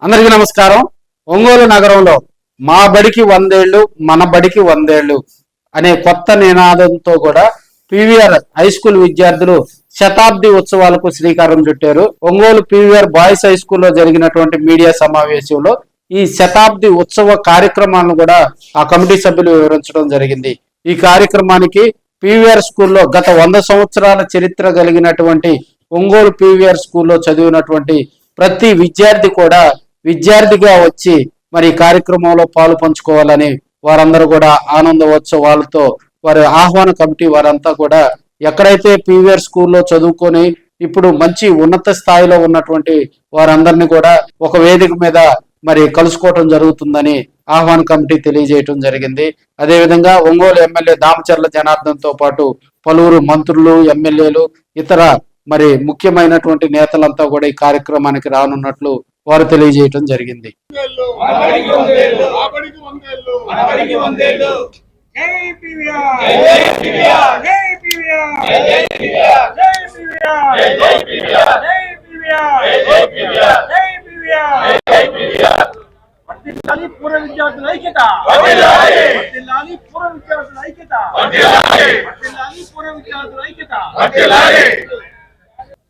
అందరికీ నమస్కారం. ఒంగోలు నగరంలో మా బడికి 100 ఏళ్ళు మన బడికి 100 ఏళ్ళు అనే కొత్త నినాదంతో కూడా పీవీఆర్ హై స్కూల్ విద్యార్థులు శతాబ్ది ఉత్సవాలకు శ్రీకారం చుట్టారు. ఒంగోలు పీవీఆర్ బాయ్స్ హై స్కూల్లో జరిగినటువంటి మీడియా సమావేశంలో ఈ శతాబ్ది ఉత్సవ కార్యక్రమాలను కూడా ఆ కమిటీ సభ్యులు వివరించడం జరిగింది. ఈ కార్యక్రమానికి పీవీఆర్ స్కూల్లో గత 100 సంవత్సరాల చరిత్ర కలిగినటువంటి ఒంగోలు పీవీఆర్ స్కూల్లో చదివినటువంటి ప్రతి విద్యార్థి కూడా విద్యార్థిగా వచ్చి మరి కార్యక్రమంలో పాలు పంచుకోవాలని వారందరూ కూడా ఆనందోత్సవాలతో వారి ఆహ్వాన కమిటీ వారంతా కూడా ఎక్కడైతే పీవీఆర్ స్కూల్లో చదువుకొని ఇప్పుడు మంచి ఉన్నత స్థాయిలో ఉన్నటువంటి వారందరినీ కూడా ఒక వేదిక మీద మరి కలుసుకోవటం జరుగుతుందని ఆహ్వాన కమిటీ తెలియజేయటం జరిగింది. అదేవిధంగా ఒంగోలు ఎమ్మెల్యే దామచర్ల జనార్దన్ తో పాటు పలువురు మంత్రులు, ఎమ్మెల్యేలు, ఇతర మరి ముఖ్యమైనటువంటి నేతలంతా కూడా ఈ కార్యక్రమానికి రానున్నట్లు వారు తెలియజేయటం జరిగింది.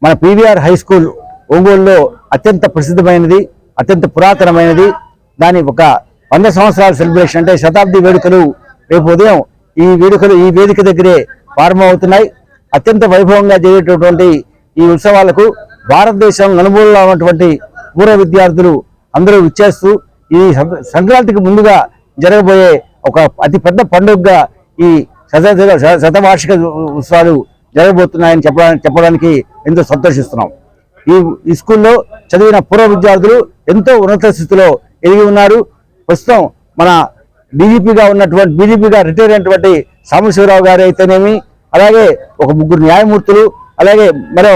మన పీవీఆర్ హై స్కూల్ ఒంగోలులో అత్యంత ప్రసిద్ధమైనది, అత్యంత పురాతనమైనది. దాని ఒక 100 సంవత్సరాల సెలబ్రేషన్ అంటే శతాబ్ది వేడుకలు రేపు ఉదయం ఈ వేదిక దగ్గరే ప్రారంభమవుతున్నాయి. అత్యంత వైభవంగా జరిగేటటువంటి ఈ ఉత్సవాలకు భారతదేశం నలుమూలలో ఉన్నటువంటి పూర్వ విద్యార్థులు అందరూ విచ్చేస్తూ ఈ సంక్రాంతికి ముందుగా జరగబోయే ఒక అతి పెద్ద పండుగగా ఈ శతవార్షిక ఉత్సవాలు జరగబోతున్నాయని చెప్పడానికి ఎంతో సంతోషిస్తున్నాం. ఈ స్కూల్లో చదివిన పూర్వ విద్యార్థులు ఎంతో ఉన్నత స్థితిలో ఎదిగి ఉన్నారు. ప్రస్తుతం మన బీజేపీగా రిటైర్ అయినటువంటి సాంబశివరావు గారు అయితేనేమి, అలాగే ఒక 3 న్యాయమూర్తులు, అలాగే మరో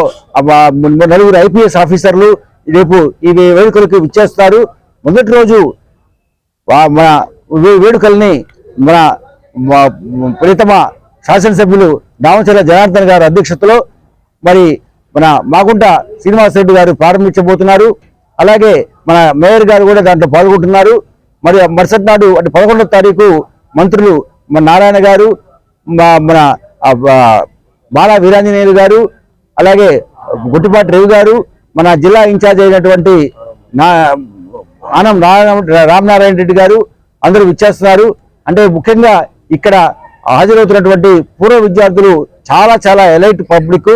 4 ఐపీఎస్ ఆఫీసర్లు రేపు ఈ వేడుకలకు విచ్చేస్తారు. మొదటి రోజు మన వేడుకల్ని మన ప్రియతమ శాసనసభ్యులు దామచర్ల జనార్దన్ గారు అధ్యక్షతలో మరి మన మాగుంట శ్రీనివాసరెడ్డి గారు ప్రారంభించబోతున్నారు. అలాగే మన మేయర్ గారు కూడా దాంట్లో పాల్గొంటున్నారు. మరి మరుసటి నాడు అంటే 11వ తారీఖు మంత్రులు మన నారాయణ గారు, మన బాలా వీరాంజనేయులు గారు, అలాగే గుట్టిపాటి రవి గారు, మన జిల్లా ఇన్ఛార్జ్ అయినటువంటి ఆనం రామనారాయణ రెడ్డి గారు అందరూ విచ్చేస్తున్నారు. అంటే ముఖ్యంగా ఇక్కడ హాజరవుతున్నటువంటి పూర్వ విద్యార్థులు చాలా ఎలైట్ పబ్లిక్.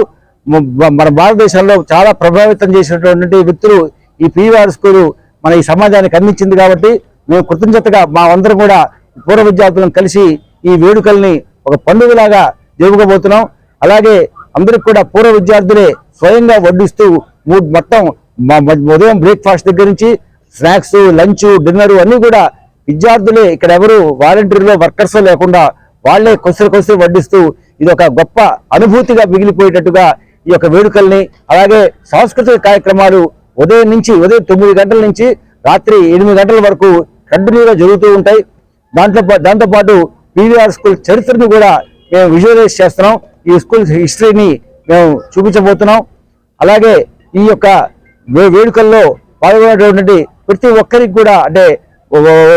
మన భారతదేశంలో చాలా ప్రభావితం చేసినటువంటి వ్యక్తులు ఈ పీవీఆర్ స్కూలు మన ఈ సమాజానికి అందించింది. కాబట్టి మేము కృతజ్ఞతగా మా అందరం కూడా పూర్వ విద్యార్థులను కలిసి ఈ వేడుకల్ని ఒక పండుగలాగా జరుపుకోబోతున్నాం. అలాగే అందరికి కూడా పూర్వ విద్యార్థులే స్వయంగా వడ్డిస్తూ మొత్తం ఉదయం బ్రేక్ఫాస్ట్ దగ్గర నుంచి స్నాక్స్, లంచ్, డిన్నర్ అన్ని కూడా విద్యార్థులే. ఇక్కడ ఎవరు వాలంటీర్లో వర్కర్స్ లేకుండా వాళ్లే కొసరు వడ్డిస్తూ ఇది ఒక గొప్ప అనుభూతిగా మిగిలిపోయేటట్టుగా ఈ యొక్క వేడుకల్ని, అలాగే సాంస్కృతిక కార్యక్రమాలు ఉదయం 9 గంటల నుంచి రాత్రి 8 గంటల వరకు కంటిన్యూగా జరుగుతూ ఉంటాయి. దాంతోపాటు పీవీఆర్ స్కూల్ చరిత్రను కూడా మేము విజువలైజ్ చేస్తున్నాం. ఈ స్కూల్ హిస్టరీని మేము చూపించబోతున్నాం. అలాగే ఈ యొక్క వేడుకల్లో పాల్గొనేటువంటి ప్రతి ఒక్కరికి కూడా అంటే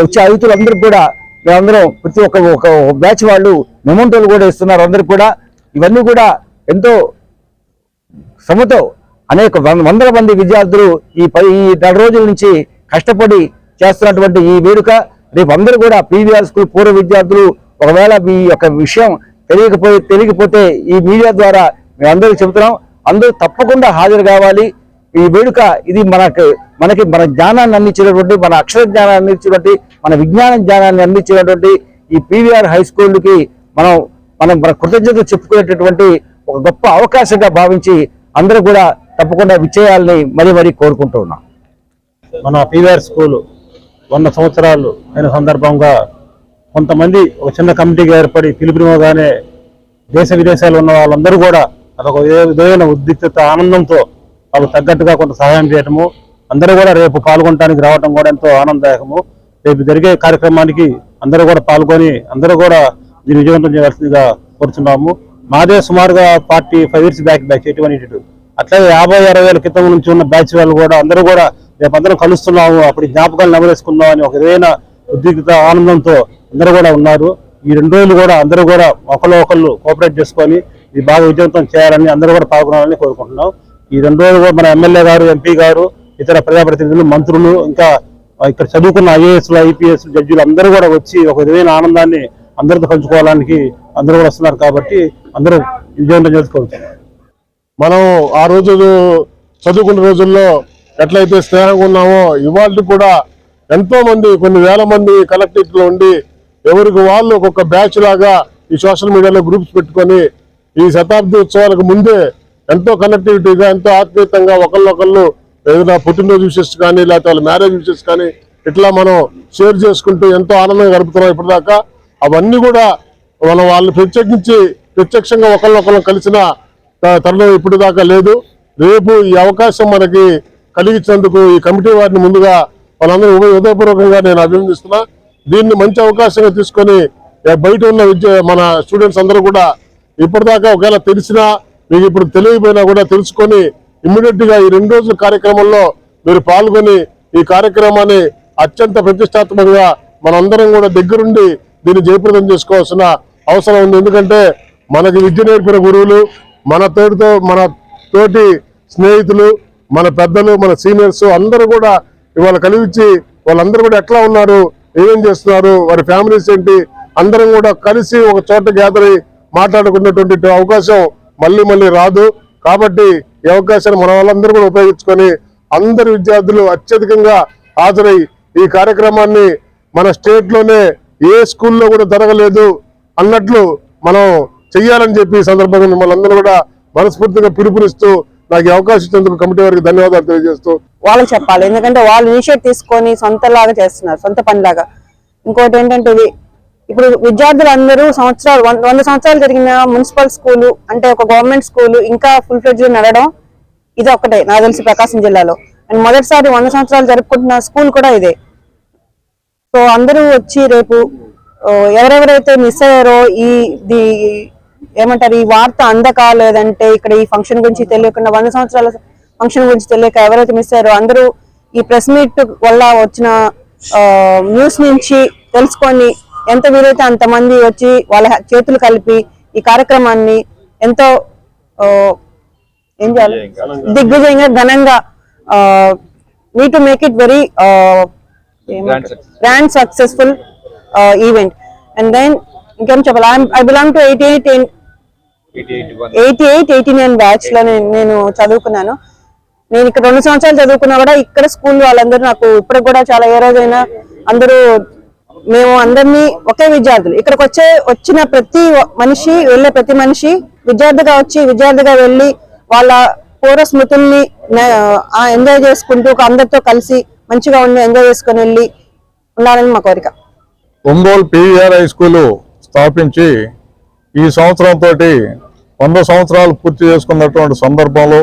వచ్చే అతిథులందరికీ కూడా మేమందరం ప్రతి ఒక్క బ్యాచ్ వాళ్ళు మెమోంటోలు కూడా ఇస్తున్నారు అందరికి కూడా. ఇవన్నీ కూడా ఎంతో శ్రమతో అనేక వందల మంది విద్యార్థులు ఈ 4 రోజుల నుంచి కష్టపడి చేస్తున్నటువంటి ఈ వేడుక రేపు అందరూ కూడా పీవీఆర్ స్కూల్ పూర్వ విద్యార్థులు ఒకవేళ ఈ యొక్క విషయం తెలియకపోతే ఈ మీడియా ద్వారా మేమందరూ చెబుతున్నాం, అందరూ తప్పకుండా హాజరు కావాలి. ఈ వేడుక ఇది మనకి మన జ్ఞానాన్ని అందించినటువంటి, మన అక్షర జ్ఞానాన్ని అందించినటువంటి, మన విజ్ఞాన జ్ఞానాన్ని అందించినటువంటి ఈ పీవీఆర్ హై స్కూల్కి మనం మన కృతజ్ఞత చెప్పుకునేటటువంటి ఒక గొప్ప అవకాశంగా భావించి అందరూ కూడా తప్పకుండా విజయాలని మరీ కోరుకుంటూ ఉన్నాం. మన పీవీఆర్ స్కూల్ 100 సంవత్సరాలు అయిన సందర్భంగా కొంతమంది ఒక చిన్న కమిటీగా ఏర్పడి పిలుపునివ్వగానే దేశ విదేశాలు ఉన్న వాళ్ళందరూ కూడా అదొక విధమైన ఉద్రిక్తత, ఆనందంతో వాళ్ళకు తగ్గట్టుగా కొంత సహాయం చేయటము, అందరూ కూడా రేపు పాల్గొనడానికి రావడం కూడా ఎంతో ఆనందదాయకము. రేపు జరిగే కార్యక్రమానికి అందరూ కూడా పాల్గొని అందరూ కూడా దీన్ని విజయవంతం చేయవలసిందిగా కోరుతున్నాము. మాదే సుమారుగా 45 years బ్యాక్ 81, 82 అట్లాగే 50-60 ఏళ్ల క్రితం నుంచి ఉన్న బ్యాచ్ వాళ్ళు కూడా అందరూ కూడా రేపందరం కలుస్తున్నాము, అప్పుడు జ్ఞాపకాలు నెమరేసుకుందాం అని ఒక విధమైన ఉద్రిక్త ఆనందంతో అందరూ కూడా ఉన్నారు. ఈ 2 రోజులు కూడా అందరూ కూడా ఒకళ్ళు కోఆపరేట్ చేసుకొని ఇది బాగా విజయవంతం చేయాలని అందరూ కూడా పాల్గొనాలని కోరుకుంటున్నాం. ఈ 2 రోజులు కూడా మన ఎమ్మెల్యే గారు, ఎంపీ గారు, ఇతర ప్రజాప్రతినిధులు, మంత్రులు, ఇంకా ఇక్కడ చదువుకున్న ఐఏఎస్లు, ఐపీఎస్ జడ్జిలు అందరూ కూడా వచ్చి ఒక విధమైన ఆనందాన్ని అందరితో పంచుకోవడానికి అందరూ కూడా వస్తున్నారు. కాబట్టి అందరూ విజయవంతం చేసుకోవచ్చు. మనం ఆ రోజు చదువుకున్న రోజుల్లో ఎట్లయితే స్నేహంగా ఉన్నామో ఇవాళ కూడా ఎంతో మంది, కొన్ని వేల మంది కలెక్టరేట్లో ఉండి ఎవరికి వాళ్ళు ఒక్కొక్క బ్యాచ్ లాగా ఈ సోషల్ మీడియాలో గ్రూప్స్ పెట్టుకొని ఈ శతాబ్ది ఉత్సవాలకు ముందే ఎంతో కనెక్టివిటీగా, ఎంతో ఆత్మీయతంగా ఒకళ్ళొకళ్ళు ఏదైనా పుట్టినరోజు విషెస్ కానీ లేకపోతే వాళ్ళ మ్యారేజ్ విషెస్ కానీ ఇట్లా మనం షేర్ చేసుకుంటూ ఎంతో ఆనందంగా గడుపుతున్నాం ఇప్పటిదాకా. అవన్నీ కూడా వాళ్ళు ప్రత్యక్షంగా ఒకళ్ళొకళ్ళు కలిసిన తరుణం ఇప్పటిదాకా లేదు. రేపు ఈ అవకాశం మనకి కలిగించినందుకు ఈ కమిటీ వారిని ముందుగా వాళ్ళందరూ హృదయపూర్వకంగా నేను అభినందిస్తున్నా. దీన్ని మంచి అవకాశంగా తీసుకొని బయట ఉన్న మన స్టూడెంట్స్ అందరూ కూడా ఇప్పటిదాకా ఒకవేళ తెలిసినా మీకు ఇప్పుడు తెలియకపోయినా కూడా తెలుసుకొని ఇమ్మీడియట్ గా ఈ 2 రోజుల కార్యక్రమంలో మీరు పాల్గొని ఈ కార్యక్రమాన్ని అత్యంత ప్రతిష్టాత్మకంగా మనందరం కూడా దగ్గరుండి దీన్ని జయప్రదం చేసుకోవాల్సిన అవసరం ఉంది. ఎందుకంటే మనకి విద్య నేర్పిన గురువులు, మన తోటి స్నేహితులు, మన పెద్దలు, మన సీనియర్స్ అందరూ కూడా ఇవాళ కలిసి వాళ్ళందరూ కూడా ఎట్లా ఉన్నారు, ఏమేం చేస్తున్నారు, వారి ఫ్యామిలీస్ ఏంటి, అందరం కూడా కలిసి ఒక చోట గ్యాదర్ అయ్యి మాట్లాడుకున్నటువంటి అవకాశం మళ్ళీ రాదు. కాబట్టి ఈ అవకాశాన్ని మన వాళ్ళందరూ కూడా ఉపయోగించుకొని అందరు విద్యార్థులు అత్యధికంగా హాజరై ఈ కార్యక్రమాన్ని మన స్టేట్ లోనే ఏ స్కూల్లో కూడా జరగలేదు అన్నట్లు మనం చెయ్యాలని చెప్పి ఈ సందర్భంగా మిమ్మల్ని అందరూ కూడా మనస్ఫూర్తిగా పిలుపునిస్తూ నాకు ఈ అవకాశం ఇచ్చేందుకు కమిటీ వారికి ధన్యవాదాలు తెలియజేస్తూ వాళ్ళకి చెప్పాలి. ఎందుకంటే వాళ్ళు ఇనిషియేట్ తీసుకొని సొంతలాగా చేస్తున్నారు, సొంత పనిలాగా. ఇంకోటి ఏంటంటే ఇప్పుడు విద్యార్థులందరూ 100 సంవత్సరాలు జరిగిన మున్సిపల్ స్కూలు అంటే ఒక గవర్నమెంట్ స్కూలు ఇంకా ఫుల్ ఫ్లెడ్జ్ నడవడం ఇది ఒకటే నాకు తెలిసి ప్రకాశం జిల్లాలో. అండ్ మొదటిసారి 100 సంవత్సరాలు జరుపుకుంటున్న స్కూల్ కూడా ఇదే. సో అందరూ వచ్చి రేపు ఎవరెవరైతే మిస్ అయ్యారో ఏమంటారు ఈ వార్త అందక, లేదంటే ఇక్కడ ఈ ఫంక్షన్ గురించి తెలియకుండా 100 సంవత్సరాల ఫంక్షన్ గురించి తెలియక ఎవరైతే మిస్ అయ్యారో అందరూ ఈ ప్రెస్ మీట్ వల్ల వచ్చిన న్యూస్ నుంచి తెలుసుకొని ఎంత వీలైతే అంతమంది వచ్చి వాళ్ళ చేతులు కలిపి ఈ కార్యక్రమాన్ని ఎంతో ఏం చేయాలి దిగ్విజయంగా ఘనంగా need to make it very grand successful event. And then ఇంకేం చెప్పాలి, I belong to 88-89 బ్యాచ్ లో నేను చదువుకున్నాను. నేను ఇక్కడ 2 సంవత్సరాలు చదువుకున్నా కూడా ఇక్కడ స్కూల్ వాళ్ళందరూ నాకు ఇప్పటికి కూడా చాలా ఏ రోజైనా అందరూ మేము అందరినీ ఒకే విద్యార్థులు. ఇక్కడికి వచ్చిన ప్రతి మనిషి విద్యార్థిగా వెళ్ళి వాళ్ళ పూర్వ స్మృతుల్ని ఎంజాయ్ చేసుకుంటూ అందరితో కలిసి మంచిగా ఉండి ఎంజాయ్ చేసుకుని వెళ్ళి ఉండాలని మా కోరిక. ఒంగోలు పీవీఆర్ హై స్కూలు స్థాపించి ఈ సంవత్సరంతో 100 సంవత్సరాలు పూర్తి చేసుకున్నటువంటి సందర్భంలో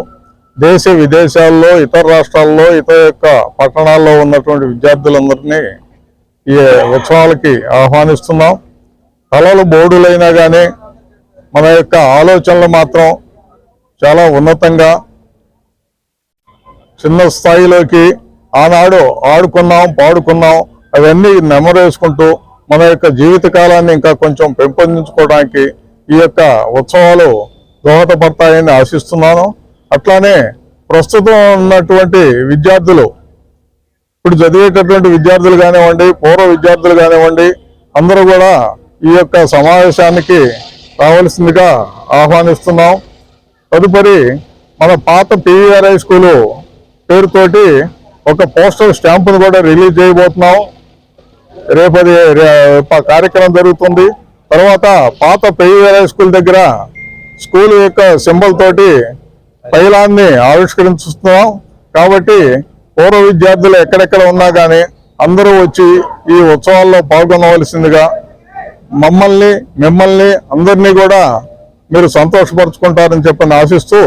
దేశ విదేశాల్లో, ఇతర రాష్ట్రాల్లో, ఇతర పట్టణాల్లో ఉన్నటువంటి విద్యార్థులందరినీ ఈ ఉత్సవాలకి ఆహ్వానిస్తున్నాం. కళలు బోర్డులైనా కానీ మన యొక్క ఆలోచనలు మాత్రం చాలా ఉన్నతంగా చిన్న స్థాయిలోకి ఆనాడు ఆడుకున్నాం, పాడుకున్నాం అవన్నీ నెమరేసుకుంటూ మన యొక్క జీవిత కాలాన్ని ఇంకా కొంచెం పెంపొందించుకోవడానికి ఈ యొక్క ఉత్సవాలు దోహదపడతాయని ఆశిస్తున్నాను. అట్లానే ప్రస్తుతం ఉన్నటువంటి విద్యార్థులు, ఇప్పుడు చదివేటటువంటి విద్యార్థులు కానివ్వండి, పూర్వ విద్యార్థులు కానివ్వండి, అందరూ కూడా ఈ యొక్క సమావేశానికి రావాల్సిందిగా ఆహ్వానిస్తున్నాం. తదుపరి మన పాత పీవీఆర్ హై స్కూలు పేరుతోటి ఒక పోస్టల్ స్టాంపును కూడా రిలీజ్ చేయబోతున్నాం. రేపది కార్యక్రమం జరుగుతుంది. తర్వాత పాత పీవీఆర్ హై స్కూల్ దగ్గర స్కూల్ యొక్క సింబల్ తోటి పైలాన్ని ఆవిష్కరిస్తున్నాం. కాబట్టి పూర్వ విద్యార్థులు ఎక్కడెక్కడ ఉన్నా కానీ అందరూ వచ్చి ఈ ఉత్సవాల్లో పాల్గొనవలసిందిగా మిమ్మల్ని అందరినీ కూడా మీరు సంతోషపరుచుకుంటారని చెప్పని ఆశిస్తూ